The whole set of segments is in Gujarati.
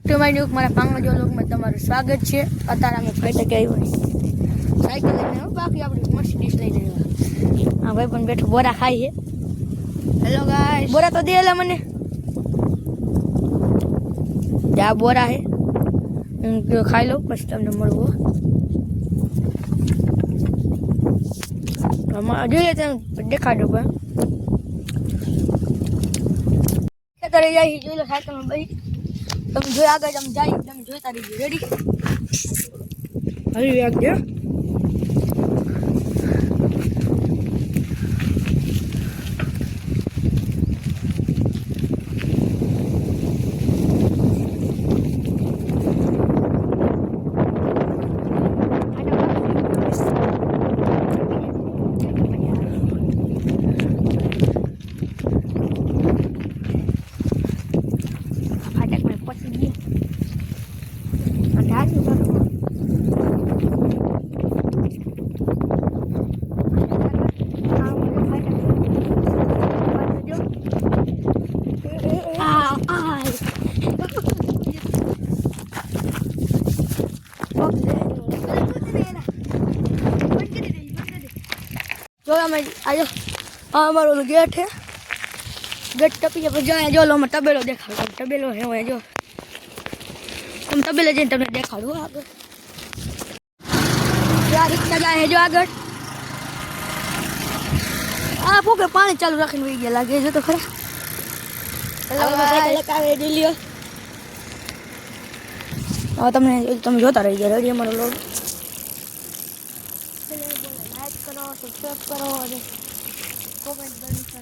તો મારી ન્યૂક મારા પાંગમાં જો લોકમાં તમારું સ્વાગત છે. અત્યારે અમે ફાઈટે આવ્યો સાયકલ લઈને બાકી આપણી મર્સિડીઝ લઈને આવ્યા. હા ભાઈ પણ બેઠો બોરા ખાઈ છે. હેલો ગાઈસ, બોરા તો દે લે મને. આ બોરા હે હું ખાઈ લઉં પછી તમને મળવું. જોઈએ તમે દેખાડો પણ અત્યારે જાય જોઈ લો સાયકલમાં ભાઈ. તમે જોઈ આગળ તમે જાય તમે જોઈતા રહીજો. રેડી હરી આગળ જો અમે આજો અમારો ગેટ છે. ગેટ ટપી પછી જાય જો અમે તબેલો દેખાડો. તબેલો હે હોય જો તમે તબેલે જઈને તમને દેખાડું આગળ. આ રીક્ષા જાય જો આગળ. આ પોકે પાણી ચાલુ રાખીને વહી ગયા લાગે છે તો ખરા. હવે તમે જોતા રહી ગયા. રેડી અમારો લોગ લાઈક કરો, સબસ્ક્રાઈબ કરો અને કોમેન્ટ કરો.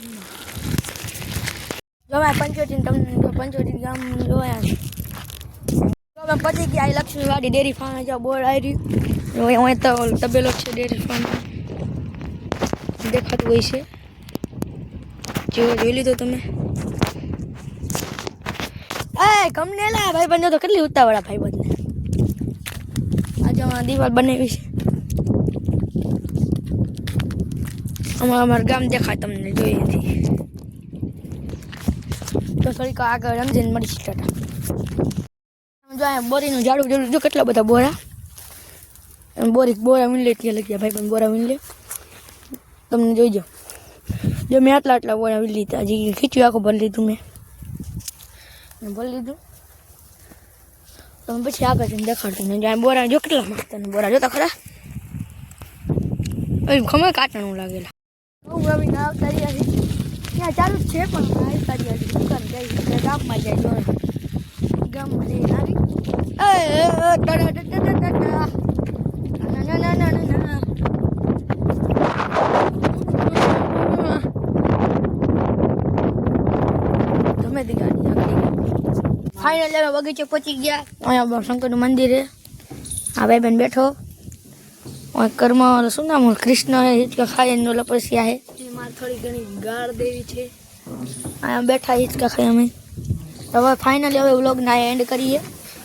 જો મેં પંચોતેર તમને પંચોતેર ગામ જોયા છે. જો મેં પછી ગયા લક્ષ્મીવાડી ડેરી ફાર્મ જો બોર્ડ આવી રહ્યું. અહીં તો તબેલો છે ડેરી ફાર્મ દેખાતું હોય છે. જેવો જોઈ લીધો તમે. એ ગમને લા ભાઈ બંને તો કેટલી ઉતાવળા ભાઈ બંને. આજે દિવાલ બનાવી છે. અમારું ગામ દેખાય તમને જોઈએ નથી તો થોડીક આગળ રમજીને મળી છે. ટાટા જો અહીંયા બોરીનું ઝાડું જોડું જો કેટલા બધા બોરા બોરા વીણ લે ત્યાં લગ્યા ભાઈ પણ બોરા વીણ લે તમને જોઈ જાઓ. જો મેં આટલા બોરા વીણ લીધા. હજી ખીચ્યું આખું ભરી લીધું મેં ભરી લીધું. તમે પછી આગળ જઈને દેખાડતું ને જ્યાં બોરા જો કેટલા મસ્ત બોરા જોતા ખરા. ખબર કાટણું લાગેલા બહુ રવીને આવતા રહ્યા છે. ત્યાં ચાલુ જ છે પણ આવતા રહ્યા છે. દુકાન જાય ગામમાં જાય જો ગામમાં જઈને આવી ગમે તે ગાડી ફાઇનલ અમે બગીચે પહોંચી ગયા. અહીંયા શંકરનું મંદિર છે. આ ભાઈ બેન બેઠો કર્મ શું નામ કૃષ્ણ હિંચકા ખાઈ એનો લપસ્યા હે. એમાં થોડી ઘણી ગાળ દેવી છે. અહીંયા બેઠા હિંચકા ખાઈ અમે. હવે ફાઇનલી હવે વ્લોગના એન્ડ કરીએ.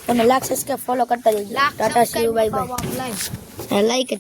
તમે લાઈક સબસ્ક્રાઈબ ફોલો કરતા જજો. Tata C you bye bye. Like